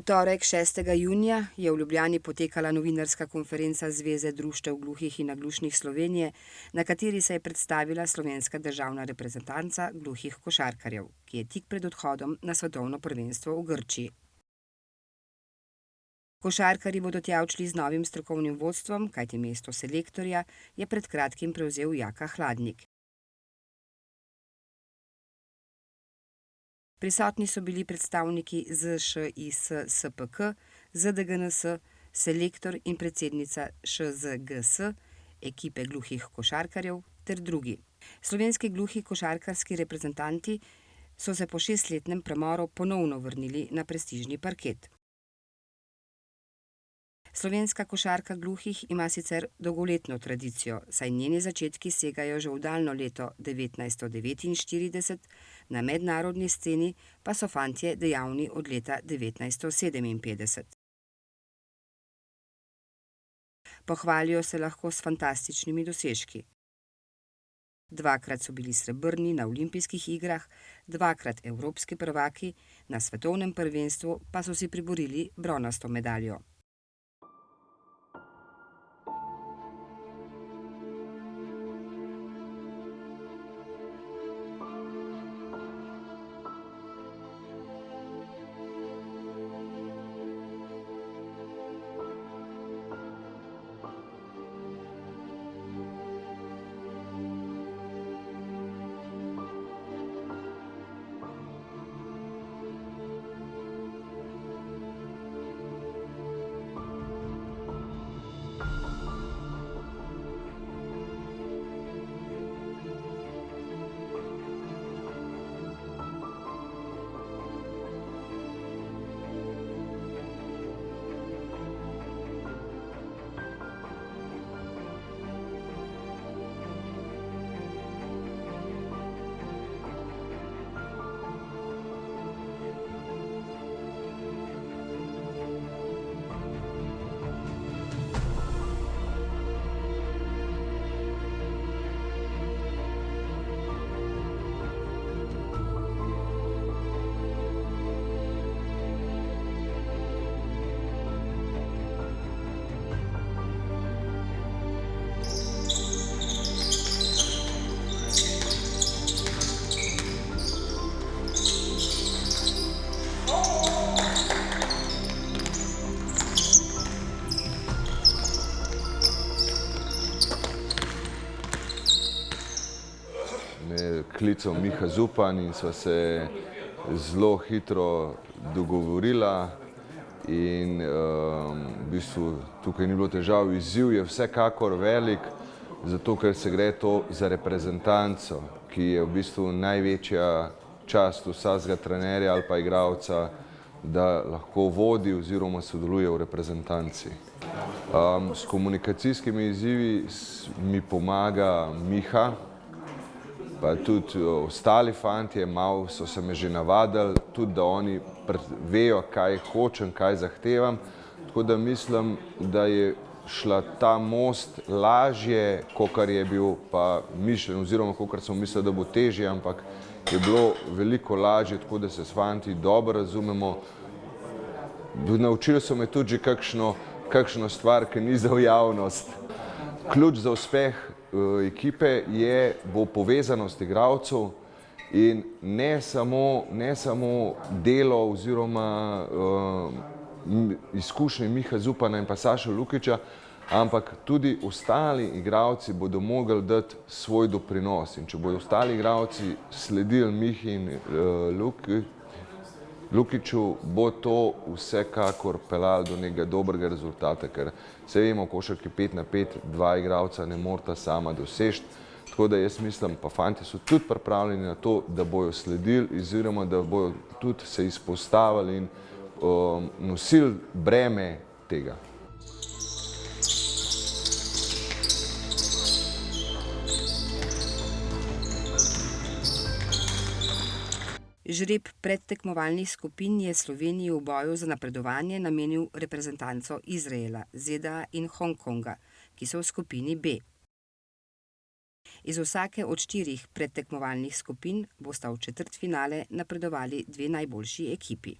torek 6. junija je v Ljubljani potekala novinarska konferenca Zveze društev gluhih in naglušnih Slovenije, na kateri se je predstavila slovenska državna reprezentanca gluhih košarkarjev, ki je tik pred odhodom na svetovno prvenstvo v Grčiji. Košarkarji bodo tja odšli z novim strokovnim vodstvom, kajti mesto selektorja je pred kratkim prevzel Jaka Hladnik. Prisotni so bili predstavniki ZŠIS SPK, ZDGNS, selektor in predsednica ŠZGS, ekipe gluhih košarkarjev ter drugi. Slovenski gluhi košarkarski reprezentanti so se po 6-letnem premoru ponovno vrnili na prestižni parket. Slovenska košarka gluhih ima sicer dolgoletno tradicijo, saj njeni začetki segajo že v daljno leto 1949, na mednarodni sceni pa so fantje dejavni od leta 1957. Pohvalijo se lahko s fantastičnimi dosežki. Dvakrat so bili srebrni na olimpijskih igrah, dvakrat evropski prvaki, na svetovnem prvenstvu pa so si priborili bronasto medaljo. Klical Miha Zupan in sva se zelo hitro dogovorila in v bistvu tukaj ni bilo težav. Izziv je vsekakor velik, zato ker se gre to za reprezentanco, ki je v bistvu največja čast vsakega trenerja ali pa igralca, da lahko vodi oziroma sodeluje v reprezentanci. S komunikacijskimi izzivi mi pomaga Miha, pa tudi ostali fantje, malo so se me že navadili, tudi da oni vejo, kaj hočem, kaj zahtevam. Tako da mislim, da je šla ta most lažje, kakor je bil pa mišljen, oziroma kakor sem mislil, da bo težje, ampak je bilo veliko lažje, tako da se s fanti dobro razumemo. Naučili so me tudi že kakšno stvar, ki ni za javnost. Ključ za uspeh ekipe bo povezanost igralcev in ne samo delo oziroma izkušnje Miha Zupana in pa Saša Lukića, ampak tudi ostali igralci bodo mogli dati svoj doprinos. In če bodo ostali igralci sledili Mihi in Lukiću, bo to vsekakor peljalo do nekega dobrega rezultata, ker se vemo, v košarki 5-5, dva igralca ne moreta sama doseči. Tako da jaz mislim, pa fantje so tudi pripravljeni na to, da bojo sledili oziroma da bojo tudi se izpostavili in nosili breme tega. Žreb predtekmovalnih skupin je Sloveniji v boju za napredovanje namenil reprezentanco Izraela, ZDA in Hongkonga, ki so v skupini B. Iz vsake od 4 predtekmovalnih skupin bosta v četrtfinale napredovali 2 najboljši ekipi.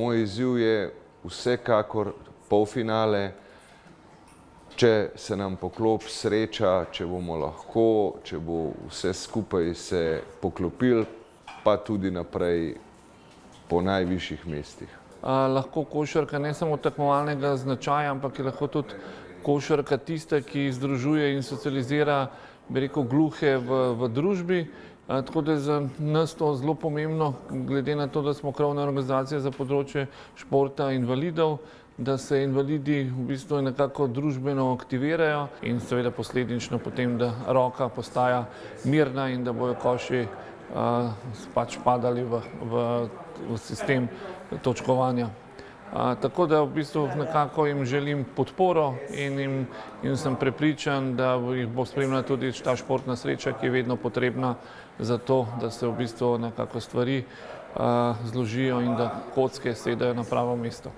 Moj izziv je vsekakor polfinale, če se nam poklopi sreča, če bomo lahko, če bo vse skupaj se poklopilo, pa tudi naprej po najvišjih mestih. Lahko košarka ne samo tekmovalnega značaja, ampak je lahko tudi košarka tista, ki združuje in socializira, bi rekel, gluhe v družbi. Tako da je za nas to zelo pomembno, glede na to, da smo krovna organizacija za področje športa invalidov, da se invalidi v bistvu nekako družbeno aktivirajo in seveda posledično potem, da roka postaja mirna in da bojo koši pač padali v sistem točkovanja. Tako da v bistvu nekako jim želim podporo in sem prepričan, da jih bo spremljala tudi ta športna sreča, ki je vedno potrebna za to, da se v bistvu nekako stvari zložijo in da kocke sedajo na pravo mesto.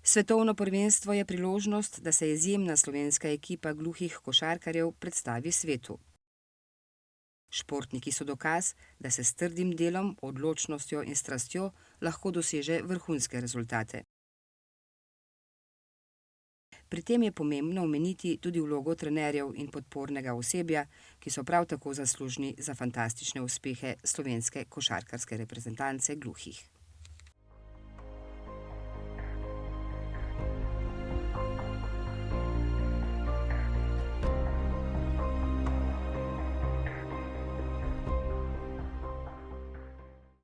Svetovno prvenstvo je priložnost, da se izjemna slovenska ekipa gluhih košarkarjev predstavi svetu. Športniki so dokaz, da se s trdim delom, odločnostjo in strastjo lahko doseže vrhunske rezultate. Pri tem je pomembno omeniti tudi vlogo trenerjev in podpornega osebja, ki so prav tako zaslužni za fantastične uspehe slovenske košarkarske reprezentance gluhih.